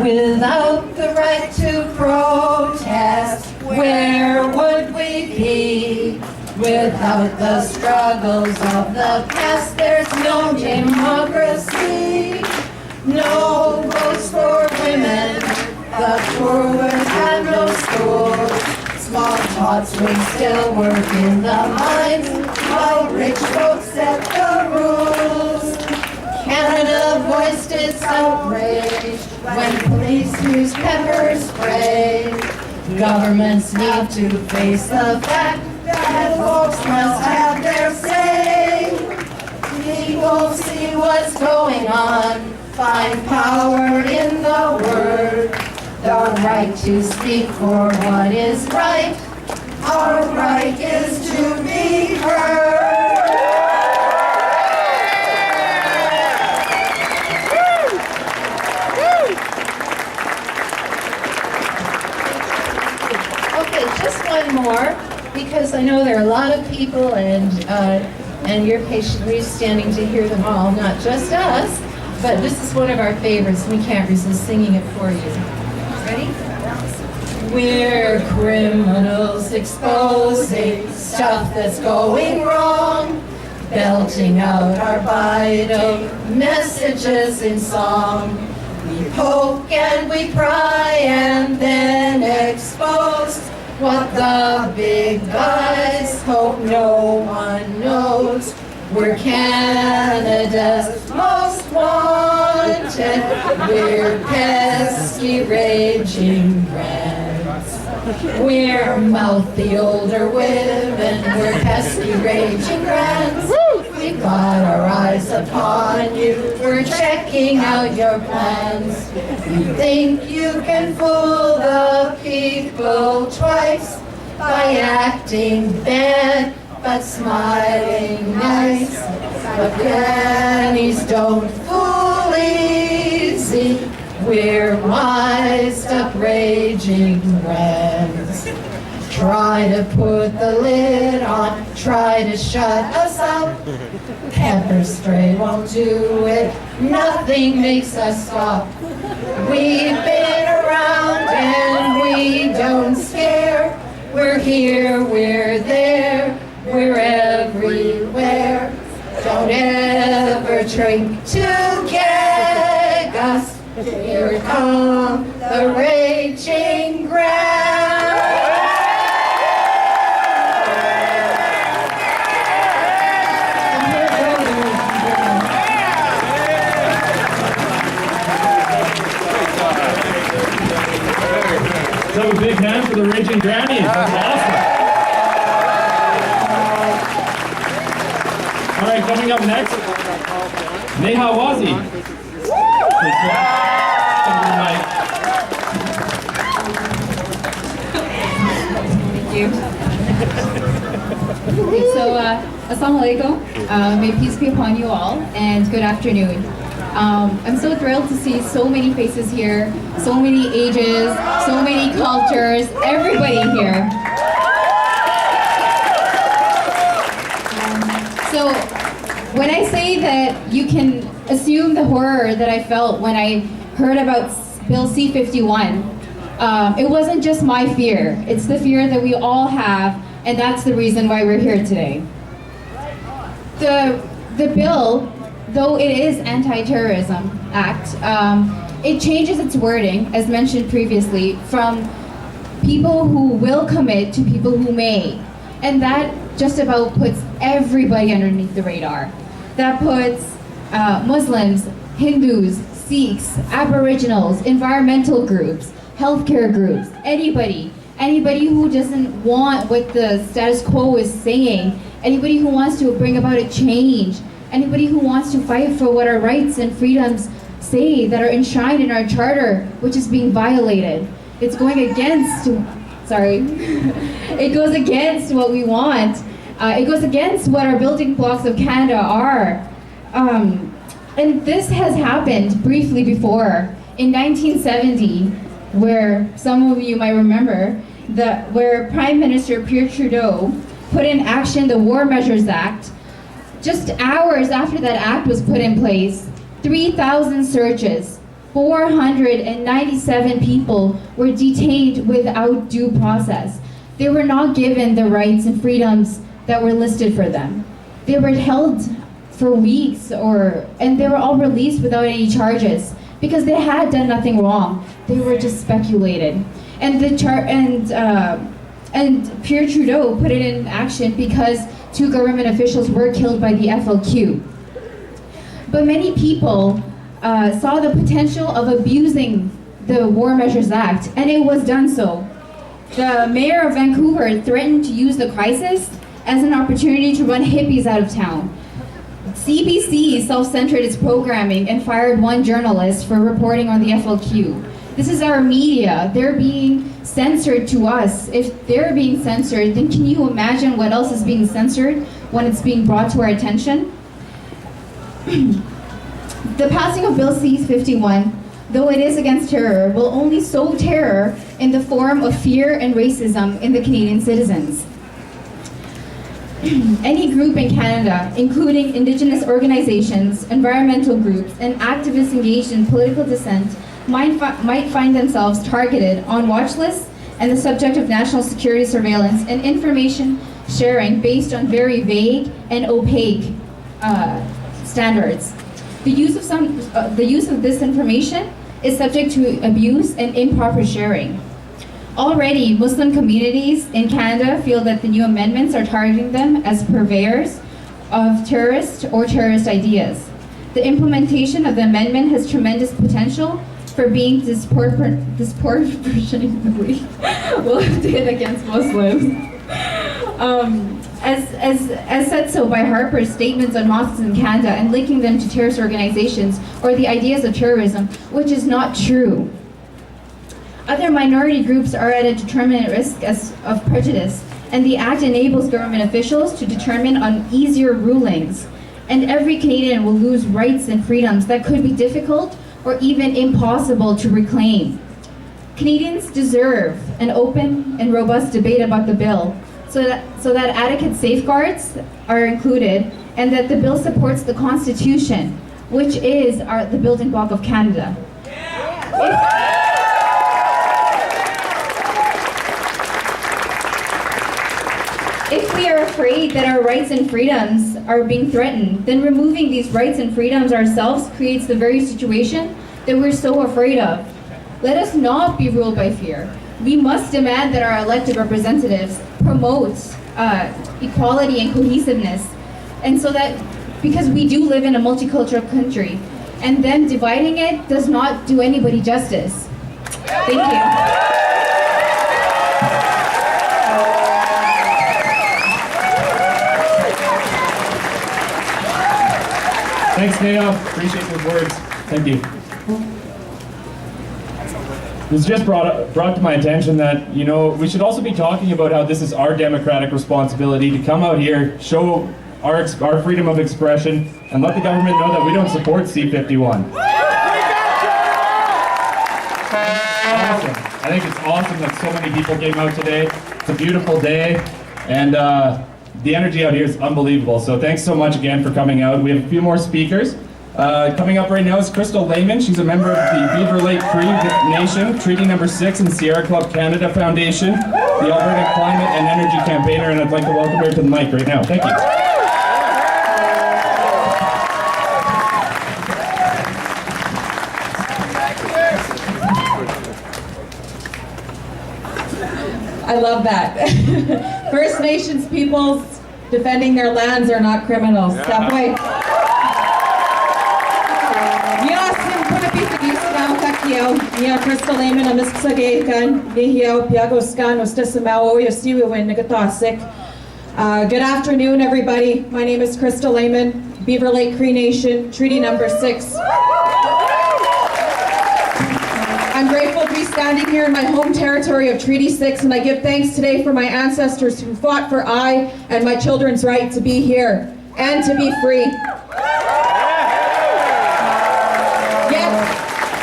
Without the right to protest, where would we be? Without the struggles of the past, there's no democracy. No votes for women, the poor would have no schools. Small tots would still work in the mines, while rich folks set the rules. Canada voiced its outrage when police used pepper spray. Governments need to face the fact that folks must have their say. People see what's going on, find power in the word. The right to speak for what is right, our right is to be heard. Okay, just one more, because I know there are a lot of people, and you're patiently standing to hear them all, not just us, but this is one of our favorites, and we can't resist singing it for you. Ready? We're criminals exposing stuff that's going wrong, belting out our vital messages in song. We poke and we pry and then expose what the big guys hope no one knows. We're Canada's most wanted. We're pesky raging rats. We're mouthy older women. We're pesky raging rats. We've got our eyes upon you. We're checking out your plans. You think you can fool the people twice by acting bad but smiling nice. But pennies don't fool easy. We're wised up raging rats. Try to put the lid on, try to shut us up. Pepper spray won't do it, nothing makes us stop. We've been around and we don't scare. We're here, we're there, we're everywhere. Don't ever drink to gag us. Here come the raging ground. So a big hand for the Raging Grannies. That's awesome. All right, coming up next, Neha Wazi. Thank you. Okay, so Assalamu alaikum. May peace be upon you all, and good afternoon. I'm so thrilled to see so many faces here, so many ages, so many cultures, everybody here. So when I say that you can assume the horror that I felt when I heard about Bill C-51, it wasn't just my fear, it's the fear that we all have, and that's the reason why we're here today. The bill, though it is Anti-Terrorism Act, it changes its wording, as mentioned previously, from people who will commit to people who may. And that just about puts everybody underneath the radar. That puts Muslims, Hindus, Sikhs, Aboriginals, environmental groups, healthcare groups, anybody who doesn't want what the status quo is saying, anybody who wants to bring about a change, anybody who wants to fight for what our rights and freedoms say that are enshrined in our charter, which is being violated. It's going against, it goes against what we want. It goes against what our building blocks of Canada are. And this has happened briefly before. In 1970, where some of you might remember, where Prime Minister Pierre Trudeau put in action the War Measures Act. Just hours after that act was put in place, 3,000 searches, 497 people were detained without due process. They were not given the rights and freedoms that were listed for them. They were held for weeks, and they were all released without any charges because they had done nothing wrong. They were just speculated. And and Pierre Trudeau put it in action because 2 government officials were killed by the FLQ. But many people saw the potential of abusing the War Measures Act, and it was done so. The mayor of Vancouver threatened to use the crisis as an opportunity to run hippies out of town. CBC self-censored its programming and fired 1 journalist for reporting on the FLQ. This is our media. They're being censored to us. If they're being censored, then can you imagine what else is being censored when it's being brought to our attention? The passing of Bill C-51, though it is against terror, will only sow terror in the form of fear and racism in the Canadian citizens. Any group in Canada, including Indigenous organizations, environmental groups, and activists engaged in political dissent, might find themselves targeted on watch lists and the subject of national security surveillance and information sharing based on very vague and opaque standards. The use of this information is subject to abuse and improper sharing. Already, Muslim communities in Canada feel that the new amendments are targeting them as purveyors of terrorist ideas. The implementation of the amendment has tremendous potential for being disproportionately weighted against Muslims. As said so by Harper's statements on Muslims in Canada and linking them to terrorist organizations or the ideas of terrorism, which is not true. Other minority groups are at a determinate risk of prejudice, and the Act enables government officials to determine on easier rulings, and every Canadian will lose rights and freedoms that could be difficult or even impossible to reclaim. Canadians deserve an open and robust debate about the bill, so that adequate safeguards are included, and that the bill supports the Constitution, which is the building block of Canada. If we are afraid that our rights and freedoms are being threatened, then removing these rights and freedoms ourselves creates the very situation that we're so afraid of. Let us not be ruled by fear. We must demand that our elected representatives promote equality and cohesiveness, and so that, because we do live in a multicultural country, and them dividing it does not do anybody justice. Thank you. Thanks, Naya. Appreciate those words. Thank you. It was just brought to my attention that, you know, we should also be talking about how this is our democratic responsibility to come out here, show our freedom of expression, and let the government know that we don't support C-51. Awesome. I think it's awesome that so many people came out today. It's a beautiful day, and the energy out here is unbelievable. So thanks so much again for coming out. We have a few more speakers. Coming up right now is Crystal Lehman. She's a member of the Beaver Lake Cree Nation, Treaty Number 6 and Sierra Club Canada Foundation, the Alberta Climate and Energy Campaigner, and I'd like to welcome her to the mic right now. Thank you. I love that. First Nations peoples defending their lands are not criminals. That way. Crystal Lehman, a Good afternoon, everybody. My name is Crystal Lehman, Beaver Lake Cree Nation, Treaty Number 6. I'm grateful to be standing here in my home territory of Treaty 6, and I give thanks today for my ancestors who fought for I and my children's right to be here and to be free.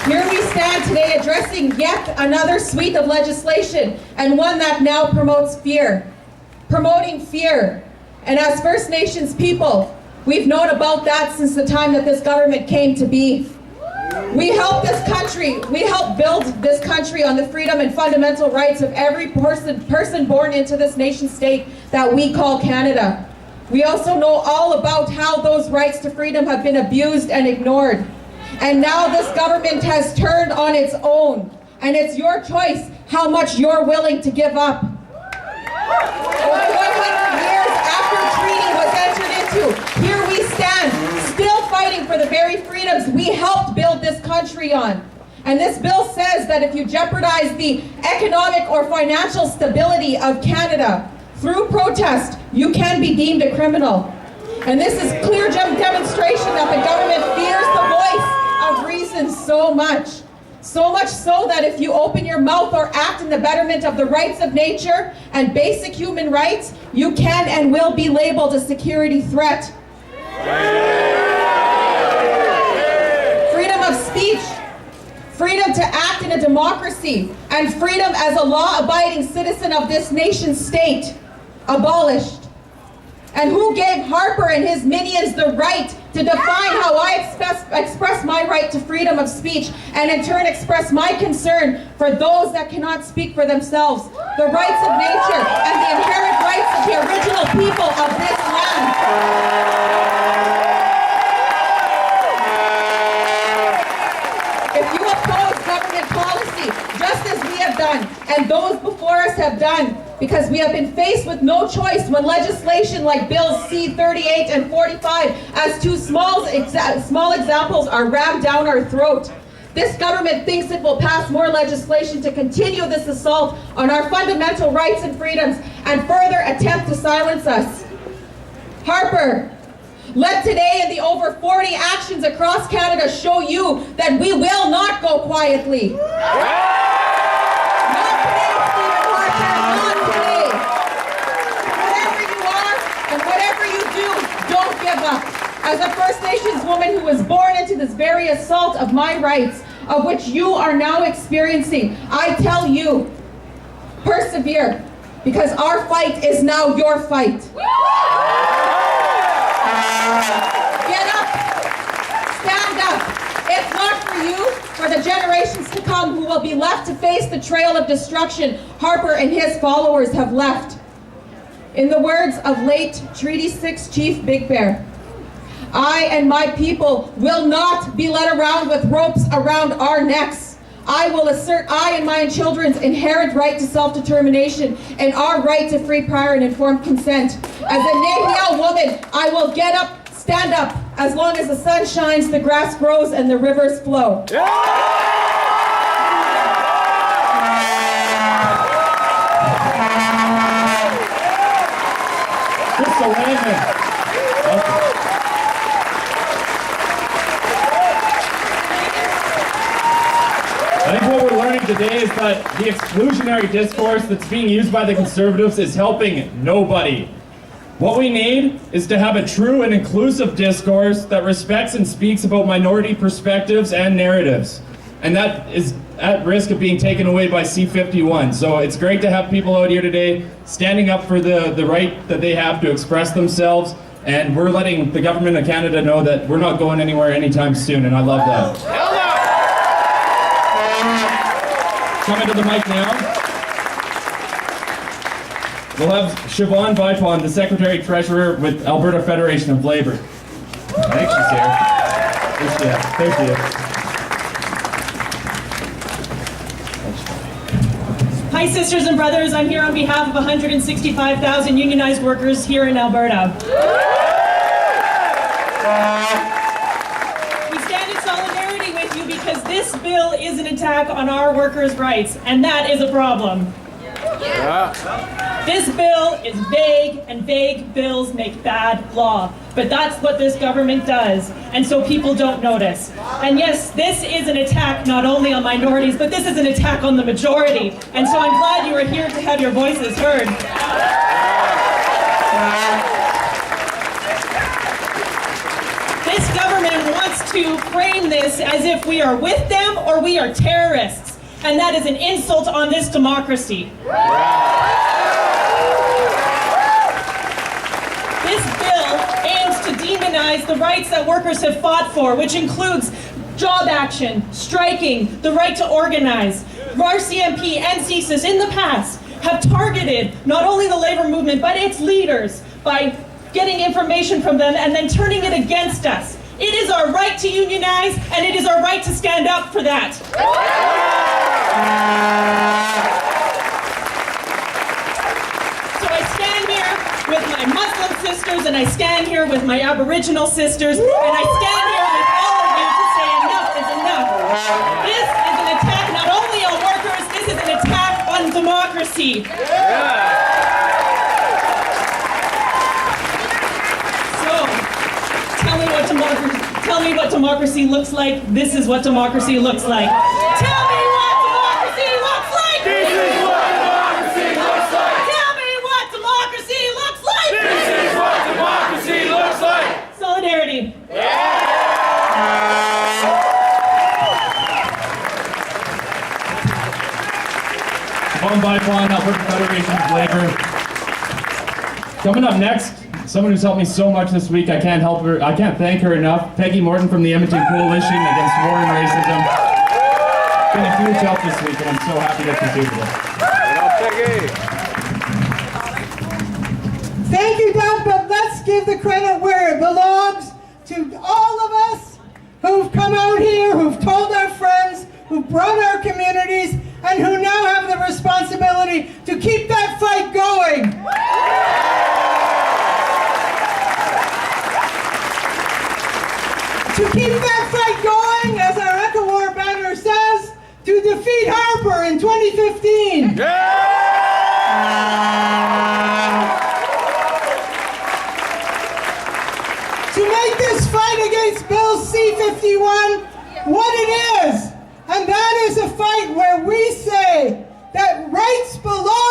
Here we stand today addressing yet another suite of legislation, and one that now promotes fear. Promoting fear. And as First Nations people, we've known about that since the time that this government came to be. We help build this country on the freedom and fundamental rights of every person born into this nation state that we call Canada. We also know all about how those rights to freedom have been abused and ignored. And now this government has turned on its own. And it's your choice how much you're willing to give up. Over 100 years after a treaty was entered into, here we stand, still fighting for the very freedoms we helped build this country on. And this bill says that if you jeopardize the economic or financial stability of Canada through protest, you can be deemed a criminal. And this is clear demonstration that the government fears the voice of reason so much. So much so that if you open your mouth or act in the betterment of the rights of nature and basic human rights, you can and will be labeled a security threat. Freedom of speech, freedom to act in a democracy, and freedom as a law-abiding citizen of this nation state, abolished. And who gave Harper and his minions the right to define how I express my right to freedom of speech, and in turn express my concern for those that cannot speak for themselves, the rights of nature and the inherent rights of the original people of this land? If you oppose government policy, just as we have done, and those before us have done, because we have been faced with no choice when legislation like Bills C-38 and 45, as two small examples, are rammed down our throat. This government thinks it will pass more legislation to continue this assault on our fundamental rights and freedoms and further attempt to silence us. Harper, let today and the over 40 actions across Canada show you that we will not go quietly. Not today, Stephen Harper, not today. Wherever you are and whatever you do, don't give up. As a First Nations woman who was born into this very assault of my rights, of which you are now experiencing, I tell you, persevere, because our fight is now your fight. Get up, stand up. If not for you, for the generations to come who will be left to face the trail of destruction Harper and his followers have left. In the words of late Treaty 6 Chief Big Bear, I and my people will not be led around with ropes around our necks. I will assert I and my children's inherent right to self-determination and our right to free, prior, and informed consent. As a Nehiyaw woman, I will get up, stand up. As long as the sun shines, the grass grows, and the rivers flow. Crystal Raymond. I think what we're learning today is that the exclusionary discourse that's being used by the Conservatives is helping nobody. What we need is to have a true and inclusive discourse that respects and speaks about minority perspectives and narratives. And that is at risk of being taken away by C-51. So it's great to have people out here today standing up for the right that they have to express themselves. And we're letting the government of Canada know that we're not going anywhere anytime soon, and I love that. Coming to the mic now, we'll have Siobhan Vipon, the Secretary-Treasurer with Alberta Federation of Labour. I think she's here. There she is. Hi sisters and brothers, I'm here on behalf of 165,000 unionized workers here in Alberta. We stand in solidarity with you because this bill is an attack on our workers' rights, and that is a problem. This bill is vague, and vague bills make bad law. But that's what this government does, and so people don't notice. And yes, this is an attack not only on minorities, but this is an attack on the majority. And so I'm glad you are here to have your voices heard. This government wants to frame this as if we are with them or we are terrorists. And that is an insult on this democracy. This bill aims to demonize the rights that workers have fought for, which includes job action, striking, the right to organize. RCMP and CSIS in the past have targeted not only the labor movement, but its leaders by getting information from them and then turning it against us. It is our right to unionize, and it is our right to stand up for that. So I stand here with my Muslim sisters, and I stand here with my Aboriginal sisters, and I stand here with all of you to say enough is enough. This is an attack not only on workers, this is an attack on democracy. So, tell me what democracy looks like. This is what democracy looks like. Tell me what democracy looks like. This is what democracy looks like. Tell me what democracy looks like. This is what democracy looks like. Solidarity. One by one, Alberta Federation of Labor. Coming up next, someone who's helped me so much this week, I can't thank her enough. Peggy Morton from the Edmonton Coalition Against War and Racism. It's been a huge help this week, and I'm so happy that she's here today. Thank you, Doug, but let's give the credit where it belongs to all of us who've come out here, who've told our friends, who've brought our communities, and who now have the responsibility to keep that fight going. To keep that fight going, as our Echo-War banner says, to defeat Harper in 2015. To make this fight against Bill C-51 what it is. And that is a fight where we say that rights belong